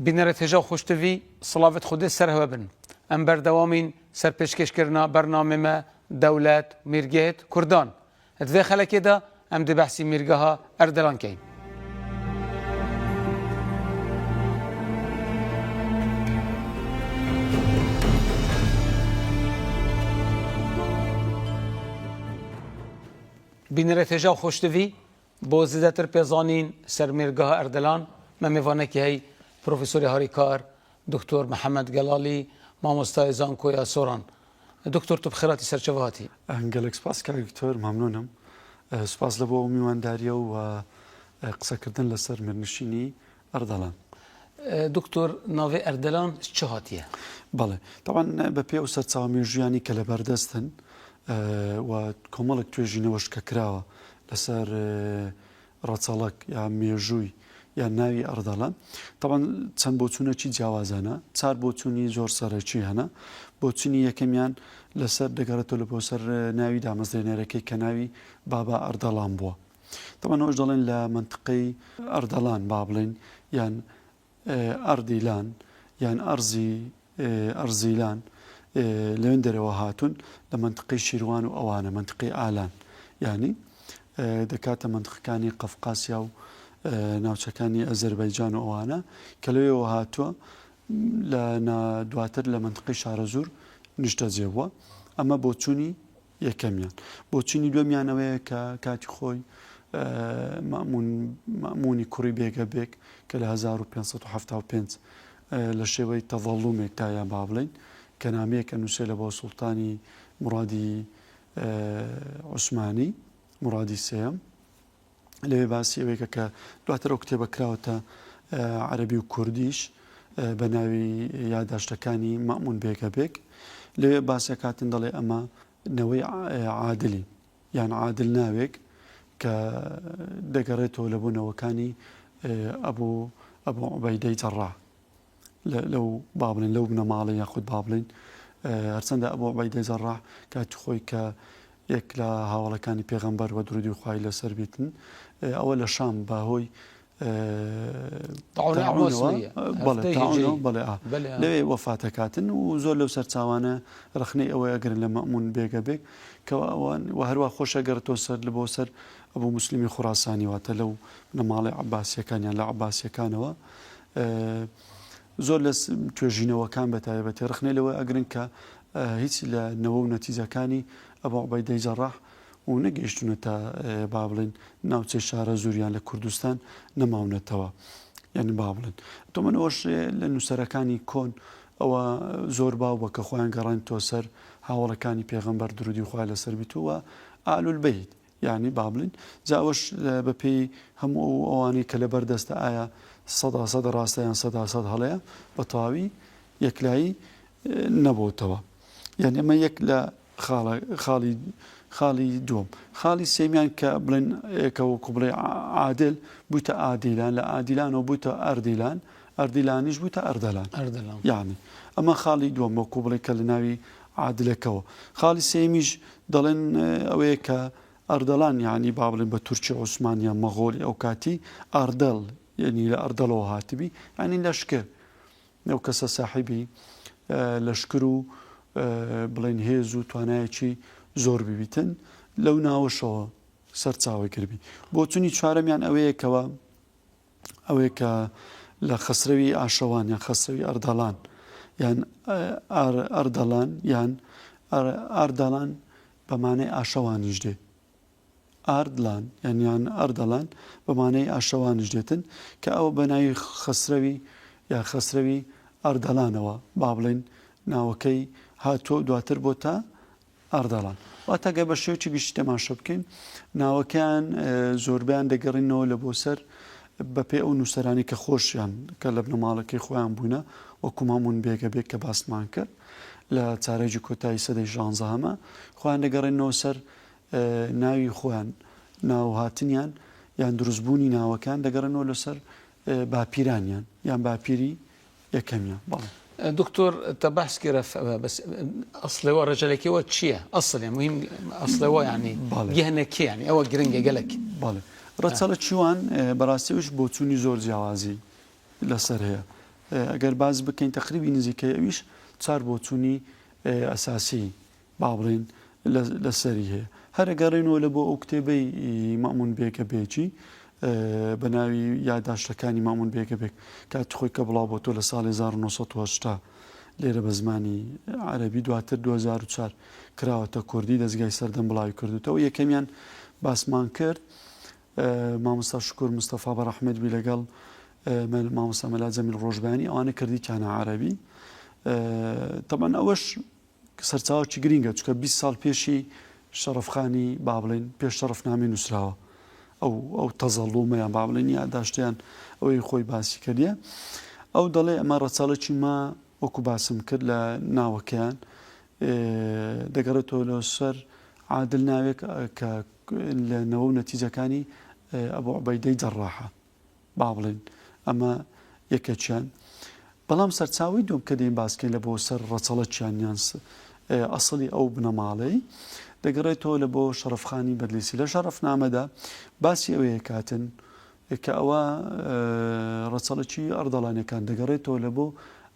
بینەرەتێژە و خوشتوی سڵاوت خودێ سەر هەوە بن ئەم بەردەوامین سەرپێشکەشکردنا بەرنامەمە دەولەت میرگێت کوردان دوێ خەلەکێدا ئەم دی بەحسی میرگەها ئەردەلان کەین. بینەرەتێژە و خوشتوی بۆ زیاتر پێزانین سەر میرگەها ئەردەلان مە میوانێکی هەی پروفیسۆری هاریکار دکتۆر محەممەد گەلالی مامۆستای زانکۆیا سۆران. دکتۆر تو بخێراتی سەرچەوە هاتی. گەلێک سپاس کاریکتۆر مەمنونم سپاس لە بۆ میوانداریە و قسەکردن لەسەر میرنشینی ئەردەلان. دکتۆر ناوێ ئەردەلان چ هاتیە؟ بەڵێ طبعاً بە پێ و سەرچاوە مێژویانی کە لە بەردەستن و کۆمەڵک توێژینەوەش کە کراوە لەسەر ڕەچەڵک یا مێژووی یا ناوی ئەردەڵان طبعاً چەند بۆچوونەکی جیاوازانە چار بۆچوونی زۆر سەرەکی هەنا. بۆچوونی یەکەمیان لەسەر دەگەڕێتەوە لە بۆ سەر ناوی دامەزرێنەرەکەی کە ناوی بابا ئەردەڵان بووە. طبعاً ئەوش دەڵێن لە منتقەی ئەردەڵان با بڵێن یان ئەردیلان یان ئەرزیلان لەوێن دەرەوە هاتوون لە منتقەی شیروان و ئەوانە منتقەی ئالان یعنی دەکاتە منتقەکانی قەفقاسیا و ناوچەکانی ئەزەربایجان و ئەوانە کە لەوێەوە هاتووە لە دواتر لە منتقەی شارەزور نیشتە جێبووە. ئەمە بۆچوونی یەکەمیان. بۆچوونی دووەمیانەوەیە کە کاتی خۆی مەمونی کوڕی بێگەبێک کە لە 1575 لە شێوەی تەڤەڵومێک تایە با بڵێن کە نامەیەکە نووسێ لە بۆ سوڵتانی مرادی عوسمانی مرادی سێم لەوێ باسی ئەوەیەکە کە دواتر ئەو کتێبە کراوەتە عەرەبی و کوردیش بە ناوی یادداشتەکانی مەمون بێگەبێک لەوێ باسیەکاتن دەڵێ ئەمە نەوەی عادلی یان عادل ناوێک کە دەگەڕێتەوە لە بوونەوەکانی ئەبوو عوبەیدەی جەڕاح لەو با بڵێن لەو بنەماڵی یاخود با بڵێن هەرچەندە ئەبوو عوبەیدەی جەڕاح کاتی خۆی کە یەک لە هاوڵەکانی پێغەمبەر و درودی و خوای لەسەر بیتن ئەوە لە شام بەهۆی لەوێ وەفاتەکاتن و زۆر لەو سەرچاوانە ڕخنەی ئەوەی ئەگەرن لە مەمون بێگەبێک کەەوە ئەوان و هەروە خۆشەگەرتەوە سەر لە بۆ سەر ئەبوو موسلیمی خوڕاسانی واتە لەو نەماڵی عەباسیەکانیان لە عەباسیەکانەوە زۆر لە توێژینەوەکان بەتایبەتی ڕخنەی لەوە ئەگرن کە هیچ لە نەوە و نەتیجەکانی ئەبوو عوبەیدەی جەڕاح و نەگەیشتونەتە با بڵێن ناوچەی شارە زوریان لە کوردستان نەماونەتەوە یعنی با بڵێن تۆ من ئەوەش لە نووسەرەکانی کۆن ئەوە زۆر باو بە کە خۆیان گەڕان تۆ سەر هاوڵەکانی پێغەمبەر درودی و خوای لەسەر بیتووە ئالولبەیت یعنی با بڵێن جاوەش بە پێی هەموو ئەوانەی کە لە بەردەستە ئایا 100% ڕاستە یان 100% هەڵەیە بە تەواوی یەکلایی نەبووتەوە. یعنی ئەمە یەک لە خاڵی دووەم. خاڵی سێمیان کە بڵێن کەوەکو بڵێ عادل بوویتە ئادیلان لە ئادیلانەوە بوویتە ئەردیلان ئەردیلانیش بوویتە ئەردەلان یعنی ئەمە خاڵی دووەم وەکو بڵێ کە لە ناوی عادلەکەەوە. خاڵی سێمیش دەڵێن ئەوەیە کە ئەردەلان یعنی با بڵێن بە تورکی عوسمانیا مەغۆلی ئەو کاتی ئەردەڵ یعنی لە ئەردەڵەوە هاتبی ینی لەشکر ئەو کەسە ساحیبی لەشکر و بڵێن هێز و توانایەکی زۆر ببیتن لەو ناوەشەوە سەرچاوی کردبی. بۆچوونی چوارەمیان ئەوەیەکەوە ئەوەیە کە لە خەسرەوی ئاشەوان یان خەسرەوی ئەردەڵان یان ئەردەڵان یان ئەردەڵان بەمانەی ئاشەوانیش دێ ئاردلان یان ئەردەڵان بەمانەی ئاشەوانیش دێتن کە ئەوە بەناوی خەسرەوی یا خەسرەوی ئەردەڵانەوە با بڵێن ناوەکەی هاتووە دواتر بۆ تا ئەردەڵان واتەگە بە شێوکی گشتی تەماشە بکەین ناوەکەیان زۆربیان دەگەڕینەوە لە بۆ سەر بەپێ ئەو نووسەرانی کە خۆشیان کە لە بنەماڵەکەی خۆیان بوونە وەکو مەمون بێگەبێک کە باسمان کرد لە چارەیەکی کۆتایی سەدەی 16 خۆیان دەگەڕێنەوە سەر ناوی خۆیان ناوهاتنیان یان دروستبوونی ناوەکان دەگەڕێنەوە لەسەر باپیرانیان یان باپیری یەکەمیان. بەڵێ دكتور تبحث كيف بس اصله رجلك هو تشيه اصل يعني مهم اصله يعني جهنه كي يعني او جرينجا قالك بالي رتسالة شوان براسيوش بوتوني زور جوازي لسر هي ئەگەر باز بکەین تقریبی نزیکەی ئەویش 4 بۆ چوونی ئەساسی با بڵێن لەسەری هەیە. هەر ئەگەڕێنەوە لە بۆ ئەو کتێبەی مامون بێگە بێجی بە ناوی یادداشتەکانی مامون بێگە بێک کاتی خۆی کە بڵاو بۆ تۆ لە ساڵی 1970 لێرە بە زمانی عەرەبی، دواتر 2004 کراوەتە کوردی، دەستگای سەردەم بڵاوی کردوتەوە. یەکەمیان باسمان کرد مامۆستا شکور مستەفا بەڕەحمەت بی لەگەڵ مامۆستا مەلا جەمیل ڕۆژبانی، ئەوانە کردیتیانە عەرەبی. تەبەن ئەوەش سەرچاوەکی گرینگە، چکە 20 ساڵ پێشی شەرەفخانی با بڵێن پێش شەرەفنامەی نووسراوە، ئەو تەزەڵومەیان با بڵێن یادداشتیان ئەوەی خۆی باسی کردیە. ئەو دەڵێ ئەمە ڕەچەڵێکی ما وەکو باسم کرد لە ناوەکەیان دەگەڕێتەوە لە سەر عادل ناوێک کە لە نەوە و نەتیجەکانی ئەبوو عوبەیدەی جەڕاحە با بڵێن ئەمە یەکێکیان. بەڵام سەرچاوی دوم کە دەین باسکەین لە بۆ سەر ڕەچەڵەکیان یان ئەسڵی ئەو بنەماڵەی دەگەڕێتەوە لە بۆ شەرەفخانی بەدلیسی. لە شەرەفنامەدا باسی ئەوەیە کاتن کە ئەوە ڕەچەڵەکی ئەردەڵانەکان دەگەڕێتەوە لە بۆ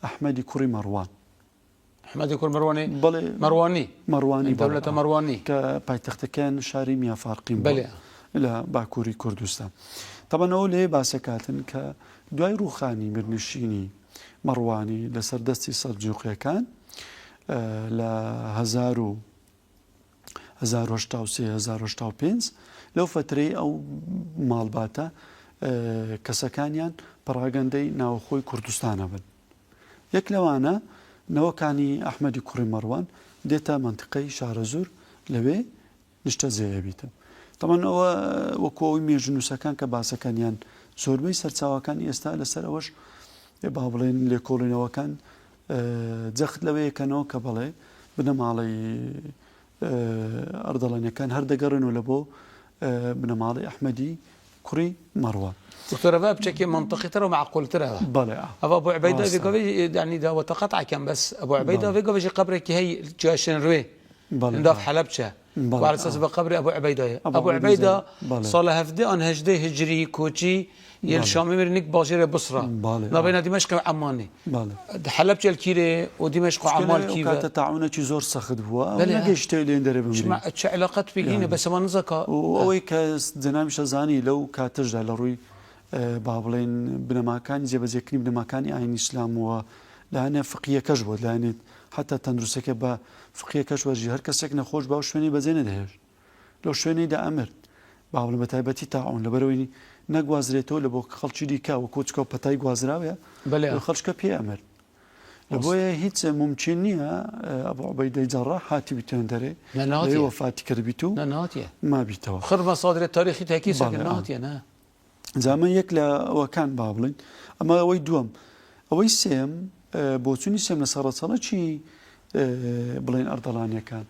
ئەحمەدی کوڕی مەڕوان. ئەحمەدی کوڕ مەڕوانی؟ بەڵێ مەڕوانی دەوڵەتە مەڕوانی کە پایتەختەکان شاری میافارقین بەڵێ لە باکووری کوردستان. تەبەنەوە لێ باسەکاتن کە دوای ڕووخانی میرنشینی مەڕوانی لەسەر دەستی سەلجوقیەکان لە 1985 لەو فترەی ئەو ماڵباتە کەسەکانیان پەراگەندەی ناوخۆی کوردستانە بن. یەک لەوانە نەوەکانی ئەحمەدی کوڕی مەڕوان دێتە منتیقەی شارەزور، لەوێ نیشتە جێیەبیتە. تەمان ئەوە وەکو ئەوی مێژنووسەکان کە باسەکانیان زۆربەی سەرچاوەکانی ئێستا لەسەر ئەوەش با بڵێن لێکۆڵینەوەکان جەخت لەوەیەکەنەوە کە بڵێ بنەماڵی ئەردەڵێنەکان هەر دەگەڕێنەوە لە بۆ بنەماڵی ئەحمەدی کوڕی مەڕوان. دكتور هذا بشكل منطقي ترى ومعقول ترى. بلى ابو عبيده في يعني ده وتقطع كان بس ابو عبيده في قبل قبرك هي جاشن روي ده في حلبشه وعلى اساس بقبر ابو عبيده. ابو عبيده صار هفدي ان هجدي هجري كوتشي يلشامي مرنك باجر بصره ما بين دمشق وعمان. حلبشه الكيره ودمشق وعمان كيف كانت تعاونه زور سخد هو ولا جيشتي اللي ندرب مع علاقات بيجينا بس ما نزكى وأوي كزنام شزاني لو كاتج على روي با بڵێن بنەماکانی جێبەجێکردنی بنەماکانی ئاینی ئیسلام و لەهانە فقیەکەش بووە، لەهانێت حتا تەندروستەکە بە فقیەکەش وەرژی هەر کەسێک نەخۆش با شوێنی بەجێ نەدەهێشت لەو شوێنەیدا ئەمرد با بڵێن بە تایبەتی تاعون لەبەرەوەی نەگوازرێتەوە لە بۆ خەڵکی دیکە و کۆچکە و پەتای گوازراوە خەڵچکە پێ ئەمرد. لە بۆیە هیچ ممکن نییە ئەبوو عوبەیدەی جەڕاح هاتی بیتێن دەرێ لەوێ وەفاتی کردبیت و مابیتەوە. خڕ مەسادر تاریخی تاکی سەکن ناتیە نه زمان یەک لە ئەوەکان با بڵین. ئەمە ئەوەی دووەم. ئەوەی سێم بۆچوونی سێم لەسەر ڕەچەڵەکی بڵێن ئەردەڵانیەکان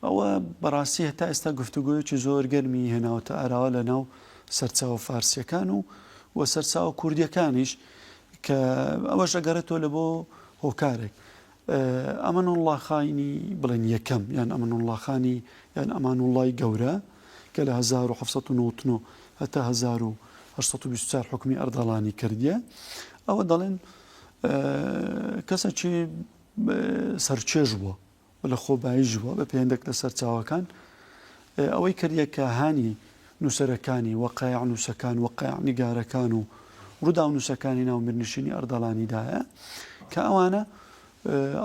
ئەوە بەڕاستی هەتا ئێستا گفتوگۆیەکی زۆر گەرمی هێناوەتە ئاراوە لە ناو سەرچاوە فارسیەکان و سەرچاوە کوردیەکانیش کە ئەوەش ئەگەڕێتەوە لە بۆ هۆکارێک ئەمەنوڵڵا خاینی بڵێن یەکەم یان ئەمەنوڵڵاخانی یان ئەمانوڵڵای گەورە کە لە 1999 هەتا 1924 حکمی ئەردەڵانی کردیە. ئەوە دەڵێن کەسێکی سەرچێژ بووە لە خۆباییش بووە بە پێیەندێک لە سەرچاوەکان ئەوەی کردیە کە هانی نووسەرەکانی وەقایع نووسەکان وەقایع نیگارەکان و ڕوودا و نووسەکانی ناو میرنشینی ئەردەڵانیدایە کە ئەوانە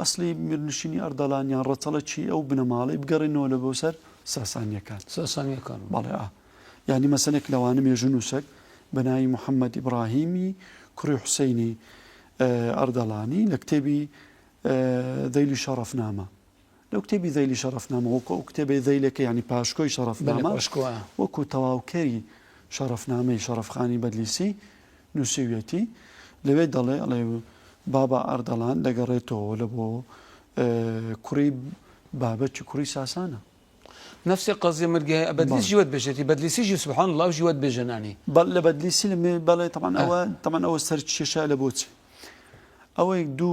ئەسلی میرنشینی ئەردەڵانیان ڕەچەڵەکی ئەو بنەماڵی بگەڕێنەوە لە بۆ سەر ساسانیەکان بەڵێ یعنی مەسەلێک لەوانە مێژوو نووسەک بە ناوی محەممەد ئیبراهیمی کوڕی حوسەینی ئەردەڵانی لە کتێبی ذەیلی شەڕەفنامە لەو کتێبی ذەیلی شەڕەفنامە وەکو ئەو کتێبی ذەیلەکە ینی پاشکۆی شەڕەفنامە وەکو تەواوکەری شەڕەفنامەی شەڕەفخانی بەدلیسی نووسویەتی لەوێ دەڵێ ئەڵێ بابا ئەردەڵان دەگەڕێتەوە لە بۆ کوڕی بابەتی کوڕی ساسانە. نفس القضية مرجع بدليس جواد بجتي بدليسي جو سبحان الله وجواد بجناني بل بدليسي بل طبعا أول سرت شيشة لبوتي أو دو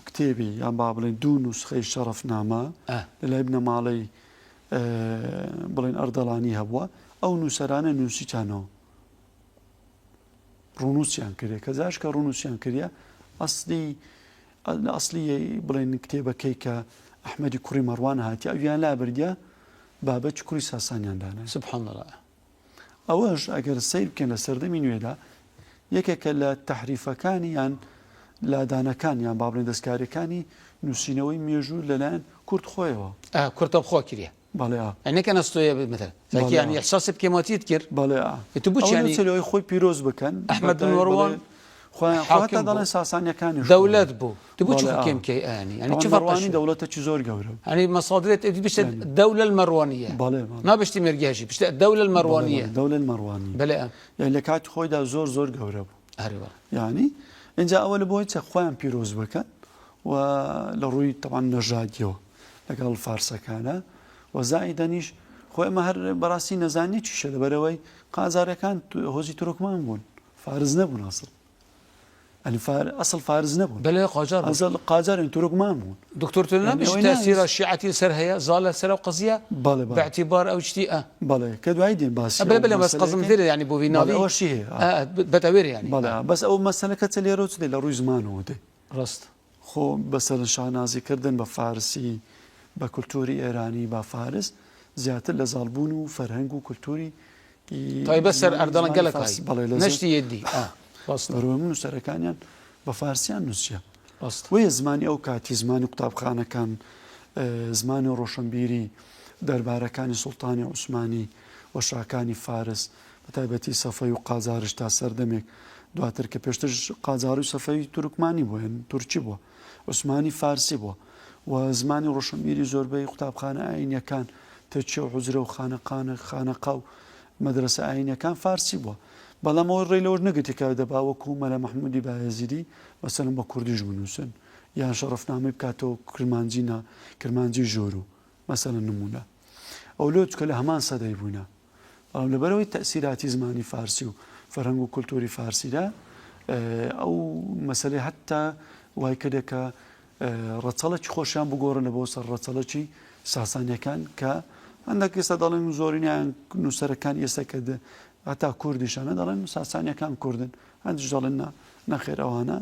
كتابي يعني بابلين دو نسخة شرفنامة لابن مالي بلين أردلاني هوا أو نسرانا نسيتانو رونوسيان كريا كذاش كرونوسيان كريا ئەسلی بڵێن کتێبەکەی کە ئەحمەدی کوڕی مەڕوان هاتی ئەویان لا بردیا بابەت کوڕی ساسانیاندانە. سبحان الله. ئەوەش ئەگەر سیر بکەن لە سەردەمی نوێدا یەکێکە لە تەحریفەکانی یان لادانەکان یان با بڵێن دەستکاریەکانی نووسینەوەی مێژوو لەلایەن کورد خۆیەوە. کورتە بخوا کردە. بەڵێ ئەنێکە نەستۆیە مثلا ینی احساسی بکێماتیت کرد. بەڵێ تو بچیانی چلەوەی خۆی پیرۆز بکەن ئەحمەد بن مەڕوان خۆیان دەڵێن ساسانیەکانی دەولەت بوو. تو بۆ چ حکێمکەی ئەنی چ فەرقانی دەوڵەتێکی زۆر گەورە. يعني مصادرات بشت الدولة المروانية. ما بشتي مرجاجي بشت الدولة المروانية. الدولة المروانية. بلا. يعني لكات خويدا زور قورب. أيوة. يعني إن جاء أول بويت خوان بيروز بكا ولروي طبعا نجاديو لقال الفارسة كان وزائدنيش خوي مهر براسي نزاني تشي بروي قازار كان هوزي تركمان بون فارز نبون أصل. يعني أصل فارز نبون. بلا قاجار. أصل قاجار تركمان بون. دكتور تلنا يعني مش تأثير الشيعة سرهية زال سر وقضية. بله. باعتبار أو شتيئة. بله كدو عيدين بس. بلا بس قصم مثير يعني بوفينالي. أول شيء. بتأوير يعني. بله بس أول مسألة كتلي روت دي لروي زمانه ده. رست. خو بس الشاهنازي كردن بفارسي بكولتوري إيراني بفارس زيادة لزالبون وفرهنج وكولتوري. طيب بس أردلان قالك هاي. نشتي يدي. روي منو سركانيان بفارسيان نوسيا. رست. وهي زماني أو كاتي زماني كتاب خانة كان زماني روشنبيري دربارەکانی سوڵتانی عوسمانی وەشاکانی فارس بەتایبەتی سەفەی و قازارش تا سەردەمێک دواتر کە پێشتر قازار و سەفەی تورکمانی بووە تورکی بووە عوسمانی فارسی بووە و زمانی ڕۆشنبیری زۆربەی قوتابخانە ئاینیەکان تەچێ و حوجرە و خانەقا و مەدرسە ئاینیەکان فارسی بووە بەڵام ئەوە ڕێی لەوە نەگرتیکە دەبا وەکو مەلا مەحموودی بایەزیدی مەسەلەن بە کوردیش بنووسن یان شەڕەفنامەی بکاتەوە کرمانجی ژۆرو مثلا نمونە ئەو لۆ چکە لە هەمان سەدەی بووینە بەڵام لەبەرەوەی تەئسیراتی زمانی فارسی و فەرهەنگ و کولتوری فارسیدا ئەو مەسەلەی حتا وای کردە کە ڕەچەڵێکی خۆشیان بگۆڕنە بۆ سەر ڕەچەڵێکی ساسانیەکان کە هەندێک ئێستا دەڵێن زۆرینیان نووسەرەکان ئێستا کە هەتا کوردیشانە دەڵێن ساسانیەکان کوردن هەندیش دەڵێن نەخێر ئەوانە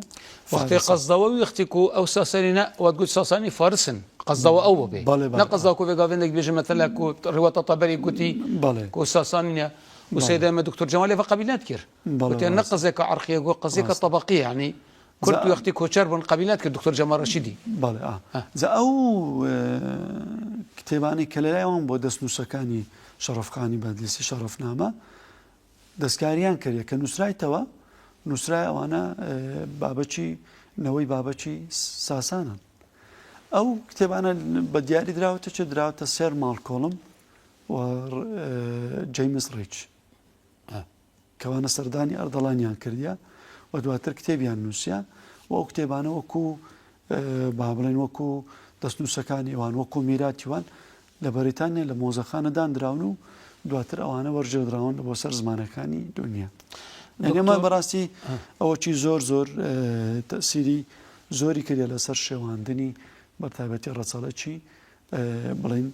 وقتی قصدەوە ویختیکو ئەو ساسانیە وەتگوت ساسانی فارسن قصدەوە ئەو بێ نەقصدەوە کۆ بێگاوێندێک بێژە مەتەلا کۆ ڕێوەتە تەبەری گوتی کۆ ساسانیە وسيدة ما دكتور جمالي فقبيلات كير قلت نقصك عرقية قصيك طبقية يعني كنت وقتي كوتشر من قبيلات كالدكتور جمال رشيدي بله ذا أو كتاباني كلا يوم بودس نسكاني شرف خاني بدلسي شرفنامة دسكاريان كريه كنسراي توا نسراي وانا بابتشي نوي بابتشي ساسانا أو كتابانا بدياري دراوتا سير مالكولم و جيمس ريتش كوانا سرداني أردلانيان كرديا ودواتر كتابيان نوسيا و كتابانا وكو بابلين وكو دەستنووسەکانی ئەوان وەکو میراتی وان لە بەریتانیا لە مۆزەخانە دانراون و دواتر ئەوانە وەرجێدراون بۆ سەر زمانەکانی دنیا. ئەمە بەڕاستی ئەوەی زۆر تەسیری زۆری کردە لەسەر شێواندنی بەتایبەتی ڕەچەڵەکی بڵین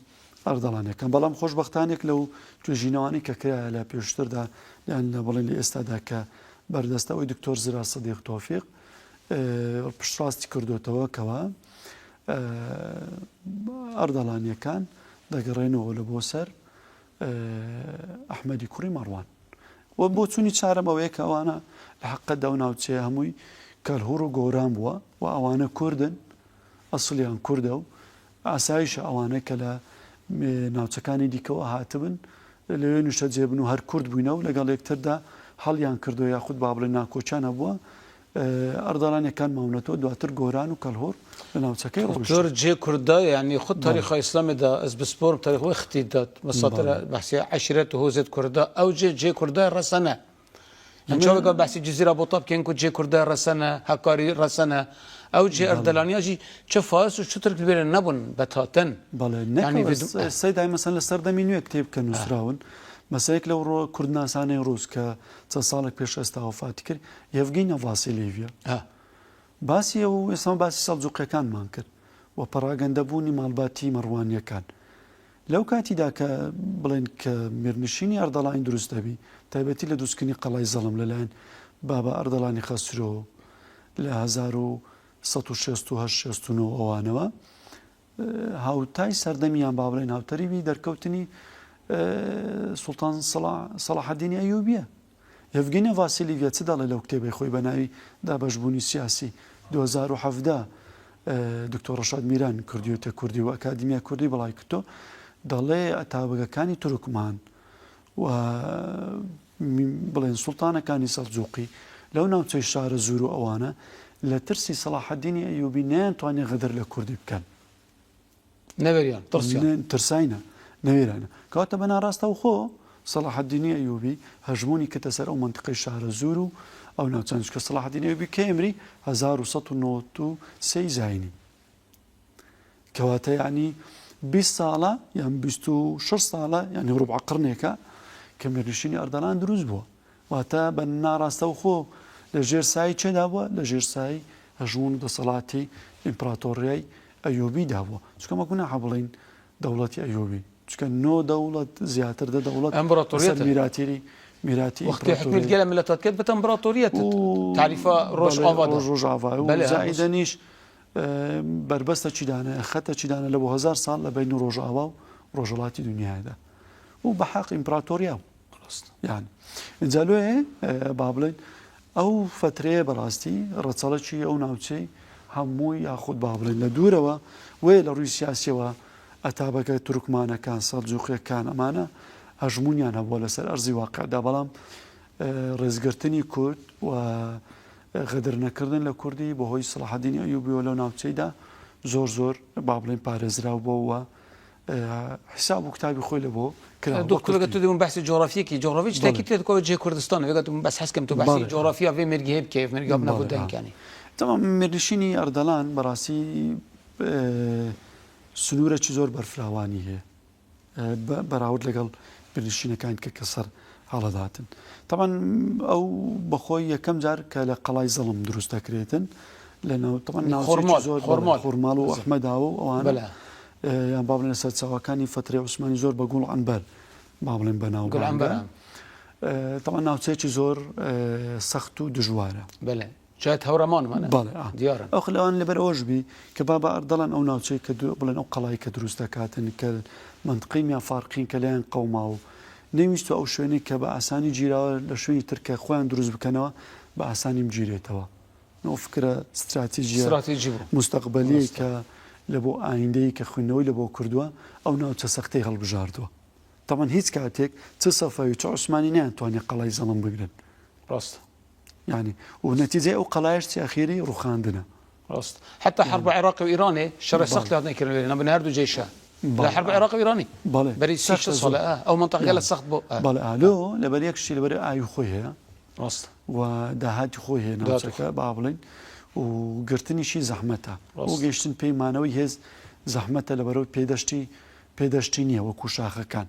ئەردەڵانەکان بەڵام خۆشبەختانێک لەو توێژینەوانی کە کرایە لە پێشتردا یان لە بڵین لە ئێستادا کە بەردەستەوەی دکتۆر زرا سەدیق تۆفیق پشتڕاستی کردوتەوە کەوە ئەردەڵانیەکان دەگەڕێنەوە لە بۆ سەر ئەحمەدی کوڕی مەڕوان و بۆ چوونی چارەم ئەوەیە کە ئەوانە لە حەقەتدا و ناوچەیە هەمووی کەلهوڕ و گۆران بووە و ئەوانە کوردن ئەسڵیان کووردە و ئاسایشە ئەوانە کە لە ناوچەکانی دیکەوە هاتبن لەوێ نوشە جێبن و هەر کورد بووینە و لەگەڵ یەکتردا هەڵیان کردو یاخود با بڵێن ناکۆچیان هەبووە ئەردەڵانیەکان ماونەتەوە دواتر گۆران و کەلهوڕ لە ناوچەکەی دكتور جي كردا يعني خد تاريخ الإسلام ده بسبور تاريخ وقتي ده مصادر بحثي عشرات وهوزة كردا أو جي كردا رسنة يعني شو بقى بحثي جزيرة أبو طاب كين كنت جي كردا رسنة هكاري رسنة أو جي أردلانيا جي شفاس وشترك كبير النبن بتاتن يعني السيد هاي مثلا السردمي نوع كتاب كانوا سراون مثلا لو كردناساني روس كتصالك بيش استوفات كر يفجينا فاسيليفيا باسی و ئێستا باسی سەڵجوقیەکانمان کرد و پەراگەندەبوونی ماڵباتی مەڕوانیەکان لەو کاتیدا کە بڵێن کە میرنشینی ئەردەڵانی دروست دەبی تایبەتی لە دروستکردنی قەڵای زەڵم لەلایەن بابا ئەردەڵانی خەسرۆ لە 1960 ئەوانەوە هاوتای سەردەمیان با بڵێن هاوتەریبی دەرکەوتنی سوڵتان سەلاحەدینی ئەیوبیە. یڤگێنیا ڤاسیلیڤیا چ دەڵێ لەو کتێبەی خۆی بە ناوی دابەشبوونی سیاسی 2017 دکتۆر ڕەشاد میران کردیوتە کوردی و ئەکادیمیا کوردی بەڵای کردۆ دەڵێ ئەتابگەکانی تورکمان و بڵێن سوڵتانەکانی سەلجوقی لەو ناوچەی شارە زور و ئەوانە لە ترسی سەلاحەدینی ئەیوبی نەیانتوانێت غەدەر لە کوردی بکەن. نەوێریان ترساینە نەوێرانە کەواتە بەناڕاستە و خۆ سەلاحەدینی ئەیوبی هەژمونی کردە سەر ئەو منتقەی شارە زور و ئەو ناوچەند کە سەلاحەدینی ئەیوبی کە ئێمری 1993 زاینی کەواتە یعنی 20 ساڵە یان 26 ساڵە ینی ڕوبع قڕنێکە کە مێردوشینی ئەردەڵان دروست بووە واتە بە ناڕاستە و خۆ لە ژێر سایی چێدا بووە لە ژێر سایی هەژمون دەسەڵاتی ئیمپراتۆریای ئەیوبیدا بووە چکەمە گوناحە بڵین دەوڵەتی ئەیوبی چکە نۆ دەوڵەت زیاتر دە دەوڵەت میراتی وقتی حکومت گەلە ملەتات کرد بە ئیمپراتۆریەت تعریفە ڕۆژاوا و زائیدەنیش بربەستە چیدانە خەتە چیدانە لە بۆ 1000 ساڵ لە بین ڕۆژاوا و ڕۆژەڵاتی دنیادا و بە حەق ئیمپراتۆریا یان اینجا لێ با بڵێن ئەو فترەیە بەڕاستی ڕەچەڵەکی ئەو ناوچەی هەمووی یاخود با بڵێن لە دوورەوە وێ لە ڕووی سیاسیەوە ئەتابەکە تورکمانەکان سەلجوقیەکان ئەمانە هەژمونیان هەبووە لەسەر ئەرزی واقعدا بەڵام ڕێزگرتنی کورد و غەدر نەکردن لە کوردی بەهۆی سەلاحەدینی ئەیوبیەوە لەو ناوچەیدا زۆر با بڵێن پارێزراو بۆەوە حساب و کتابی خۆی لە بۆ دکتۆر تو دێمون بەحسی جۆرافیەکی جۆرافی شتێکی تێت کۆ جێ کوردستان وێگەتم بەس حەسکەم تو بەحسی جۆرافیا وێ مێرگی هەیە بکەیف مێرگا بنەبوو دەنگانی تەمام مێردنشینی ئەردەڵان بەڕاستی سنوورێکی زۆر بەرفراوانی هەیە بەراورد لەگەڵ بنشینەکان کە کەسەر هەڵەداتن تەمان ئەو بەخۆی یەکەم جار کە لە قەڵای زەڵم دروست دەکرێتن لەناو خۆرماڵ و ئەحمەداوە و ئەوانە یان با بڵێن سەرچاوەکانی فترەی عوسمانی زۆر بە گوڵ عنبەر با بڵێن بەناو تەمان ناوچەیەکی زۆر سەخت و دژوارە جات هەورەمانمانە دیارە ئەو خلەوان لەبەر ئەوژبی کە با بە ئەردەڵان ئەو ناوچەی کە بڵێن ئەو قەڵای کە دروست دەکاتن کە منطقی میان فارقین کە لایەن قەوما و نەویستو ئەو شوێنەی کە بە ئاسانی گیراوە لە شوێنی ترکە خۆیان دروست بکەنەوە بە ئاسانی بگیرێتەوە ئەو فکرە استراتیژیە مستەقبەلی کە لە بۆ ئایندەی کە خوێندنەوەی لە بۆ کردووە ئەو ناوچە سەختەی هەڵبژاردووە تەمان هیچ کاتێک چ سەفەوی چ عوسمانی نەیانتوانێت قەڵای زەڵم بگرن ڕاست يعني ونتيجة أو قلايش تأخيري رخاندنا راست حتى حرب العراق وإيراني شر سخت هذا كلام لنا بنهردو جيشة لا حرب العراق وإيراني بري سيش صلاة أو منطقة قال السخت بو لو لبريك شيء لبري أي خويها راست ودهات خويها نفسك بابلين وقرتني شيء زحمتها وجيشتن بي مانوي هز زحمتها لبرو بيدشتينية وكوشاخة كان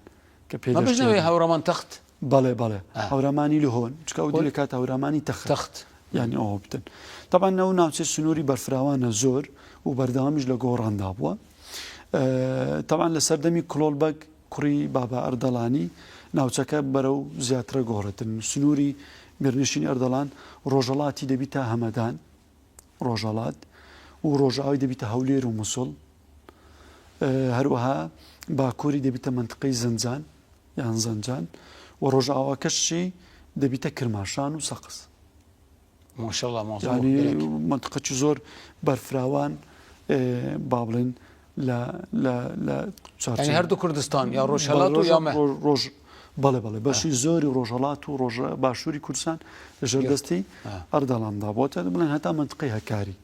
ما بجنوي هورمان تخت بله هەورامانی لە هۆن چکە ئەو لە کات هەورامانی تەخت یعنی ئەوە بتن طبعا ئەو ناوچەی سنووری بەرفراوانە زۆر و بەردەوامیش لە گۆڕاندا بووە طبعا لە سەردەمی کلۆلبەگ کوڕی بابا ئەردەڵانی ناوچەکە بەرەو زیاترە گۆڕێتن سنووری مێردنشینی ئەردەڵان ڕۆژەڵاتی دەبیتە هەمەدان ڕۆژەڵات و ڕۆژاوی دەبیتە هەولێر و موسڵ هەروەها باکووری دەبیتە منطقەی زەنجان یان زەنجان و ڕۆژاواکەشی دەبیتە کرماشان و سەقس ماشاءالله ینی منطقەی زۆر بەرفراوان با بڵێن لە هەردوو کوردستان یا ڕۆژهەڵات و یامە ڕۆژ بەڵێ بەشی زۆری ڕۆژهەڵات و ڕۆژ باشووری کوردستان لە ژێردەستی ئەردەڵاندا بۆتە بڵێن هەتا منطقەی هەکاری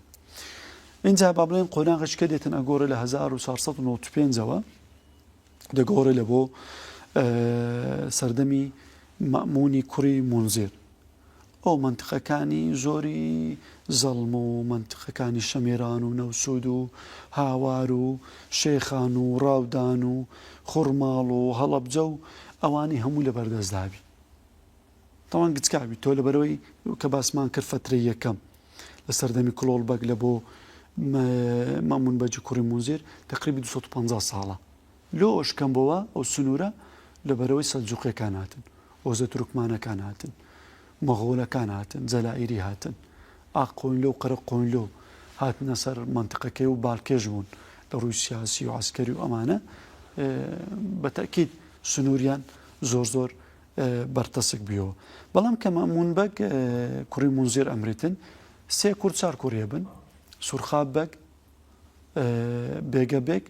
اینجا با بڵێن قۆناغشکە دێتن ئەگۆڕە لە 1495ەوە دەگۆڕێ لە بۆ سەردەمی مەمونی کوڕی مونزیر ئەو منطقەکانی زۆری زەڵم و منطقەکانی شەمێران و نەوسود و هاوار و شێخان و ڕاودان و خوڕماڵ و هەڵەبجە و ئەوانی هەموو لە بەردەستدابی تەوان گچکابی تۆ لەبەرەوەی کە باسمان کرد فترەی یەکەم لە سەردەمی کلۆلبەگ لە بۆ مەمون بەجی کوڕی مونزیر تقریبی 250 ساڵە لۆ ئۆشکەم بەوە ئەو سنوورە لەبەرەوەی سەلجوقیەکان هاتن ئۆزە تورکمانەکان هاتن مەغۆلەکان هاتن جەلائیری هاتن ئاقۆنلۆ و قەرەقۆنلۆ هاتنە سەر منتقەکەی و باڵکێژ بوون لە ڕووی سیاسی و عسکەری و ئەمانە بەتەکید سنووریان زۆر بەرتەسک بیەوە بەڵام کە مەمون بەگ کوڕی مونزیر ئەمریتن 3 کورد 4 کوڕێ بن سورخاب بەگ بێگە بێگ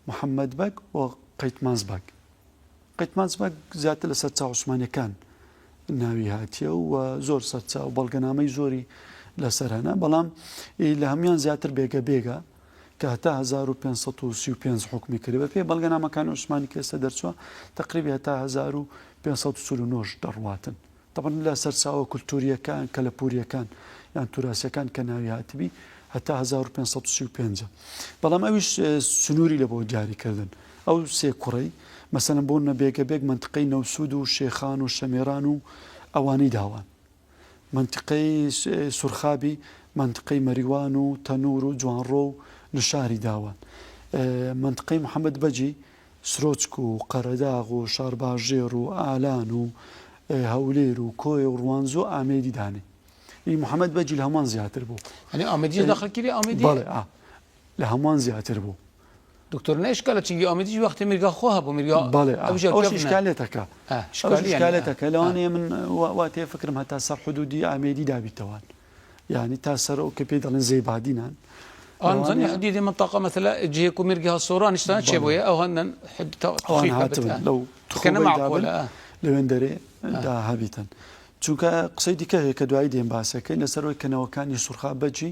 محەممەد بەگ و قەیتمانز بەگ قەیتمانز بەگ زیاتر لە سەرچاو عوسمانیەکان ناوی هاتیە و زۆر سەرچاو بەڵگەنامەی زۆری لەسەر هەنا بەڵام لە هەمویان زیاتر بێگە کە هەتا 1535 حکمی کرد بە پێی بەڵگەنامەکان عوسمانی کێسە دەرچووە تقریبی هەتا 1549 دەڕواتن طبعا لە سەرچاوە کولتوریەکان کەلەپوریەکان یان توراسیەکان کە ناوی هاتبی هەتا 1535 بەڵام ئەویش سنووری لە بۆ دیاریکردن ئەو 3 کوڕی مەسەلەن بۆ نەبێگە بێگ منتقەی نەوسود و شێخان و شەمێران و ئەوانەی داوان منتقەی سورخابی منتقەی مەریوان و تەنور و جوانڕۆ و نشاری داوان منتقەی محەممەد بەجی سرۆچک و قەرەداغ و شارباژێر و ئالان و هەولێر و کۆی و ڕوانز و ئامێدی دانێ محەممەد بەجی لە هەمان زیاتر بوو ئامێدی داخلکردی ئامێدی لە هەمان زیاتر بوو دکتۆر نشکالە چنگی ئامێدیش وەختی میرگا خۆ بوو میرگا شکالێتەکە شکالێتەکە لەوانەیە من واتێ فکرم هەتا سەر حدودی ئامێدی دابیتەوان يعني تاسر أو كبيد على زيبادينا أنظن حديد منطقة مثلا جيكو ميرجها صوران اشتغل شبوية أو هن حد تخفيف لو كان معقولة لو اندري دا هابيتن چونکە قسەی دیکە هەیە کە دوای دێن باسەکەی لەسەرەوەی کەنەوەکانی سورخا بەجی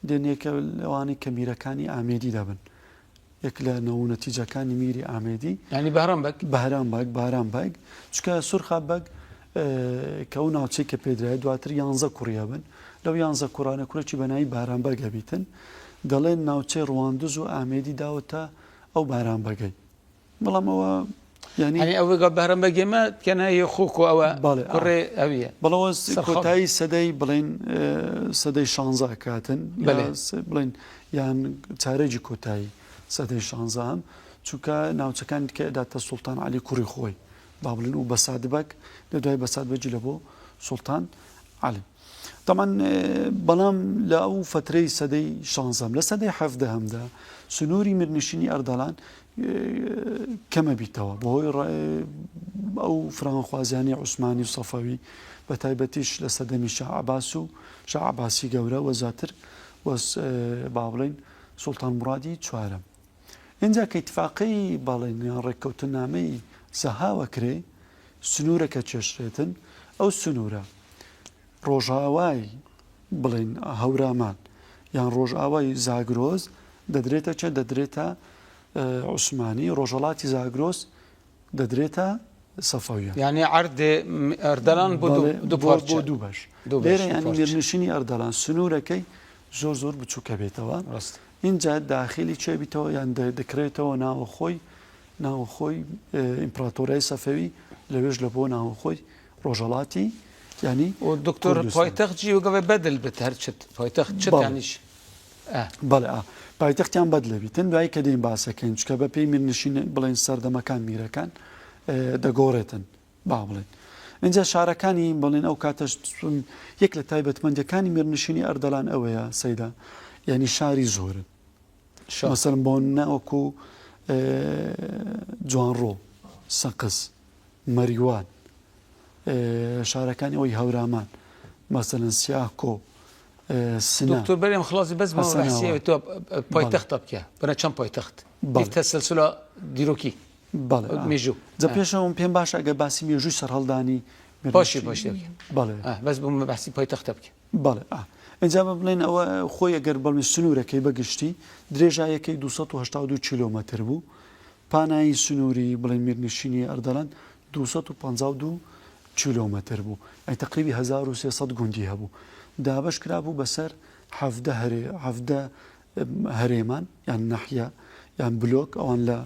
دێنێکە لەوانی کە میرەکانی ئامێدی دەبن یەک لە نەوونەتیجەکانی میری ئامێدی ینی باران بەگ چونکە سورخا بەگ کە ئەو ناوچەی کە پێدرای دواتر 11 کوڕە بن لەو 11 کوڕانە کوڕێکی بەناوی بارانبەرگە بیتن دەڵێن ناوچەی ڕواندز و ئامێدی داوەتە ئەو بارانبەگەی بەڵام ئەوە يعني أوجا بهرم بجمع كان يخوك أو كرة أبيه بلوا كتاي سدي بلين سدي شانزا كاتن بلين يعني تاريخ كتاي سدي شانزا شو كا ناو كان كأداة السلطان علي كوري خوي بابلين وبساد بك لدواي بساد بجلبو سلطان علي طبعا بلام لأو فترة سدي شانزا لسدي حفظه هم ده سنوري مرنشيني أردلان كما بيتوا بهوي أو فرانخوازياني عثماني وصفوي بتايبتيش لسدمي شاه عباسي جورا وزاتر وس بابلين سلطان مرادي تشوارم إنجا كاتفاقي بالين ركوتنامي سها وكري سنورة كتشريتن أو سنورة روجاواي بلين هورامان يعني روجاواي زاغروز ددريتا ددريتا عثماني روجلاتي زاغروس ددريتا صفوية يعني عرض أردلان بودو باش ليرة يعني مرنشيني أردلان سنورة كي زور بتشوكا بيتوا إنجا داخلي شيء بيتوا يعني دكريتوا ناو خوي إمبراطوري صفوي لويش لبو ناو خوي روجلاتي يعني والدكتور بايتخت جي وقف بدل بتهرشت بايتخت شت يعنيش بله پایتەختیان بەدلە بیتن دوای کە دێن باسەکەین چکە بە پێی میرنشین بڵێن سەردەمەکان میرەکان دەگۆڕێتن با بڵێن اینجا شارەکانی بڵێن ئەو کاتەش یەک لە تایبەتمەندەکانی میرنشینی ئەردەلان ئەوەیە سەیدا یعنی شاری زۆرن مەسەڵەن بۆ نەوەکو جوانڕۆ سەقز مەریوان شارەکانی ئەوەی هەورامان مەسەڵەن سیاکۆ دكتور بريم خلاص بس ما بحسي تو بايتخت بكيا بنا كم بايتخت ديت السلسله ديروكي بله ميجو زبيشون بيم باش اگه باسی ميجو سر هلداني باشي بله بس بم بحسي بايتخت بكيا بله اینجا ببلین او خوی اگر بلمی سنوره کی بگشتی درجه کی 282 کیلومتر بو پانای سنوری بلین میرنشینی اردلان 252 کیلومتر بو ای تقریبا 1300 گوندی هبو دابش كرابو بسر حفده هريمان يعني ناحية يعني بلوك أو لا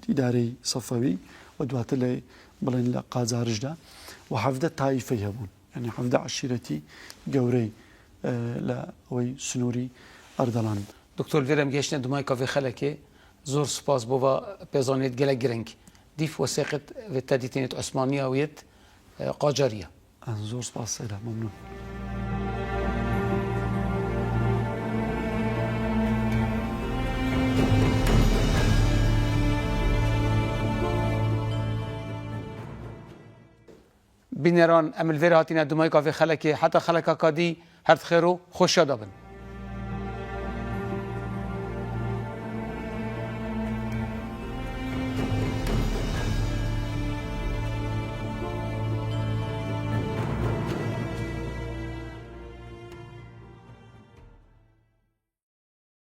إداري صفوي ودوات لي بلين لا قازارجدا وحفده طائفة يبون يعني حفده عشيرتي جوري لا وي سنوري أردلان دكتور فيرم جيشنا دماي كافي خلكي زور سباس بوفا بيزانيت جلا جرينك ديف وثيقة في التاديتينيت عثمانية ويت قاجارية زور سباس سيدا ممنون بینران امل ویر هاتینا دمای کافی خلکی حتی خلکا کادی هرت خیرو خوش شده بن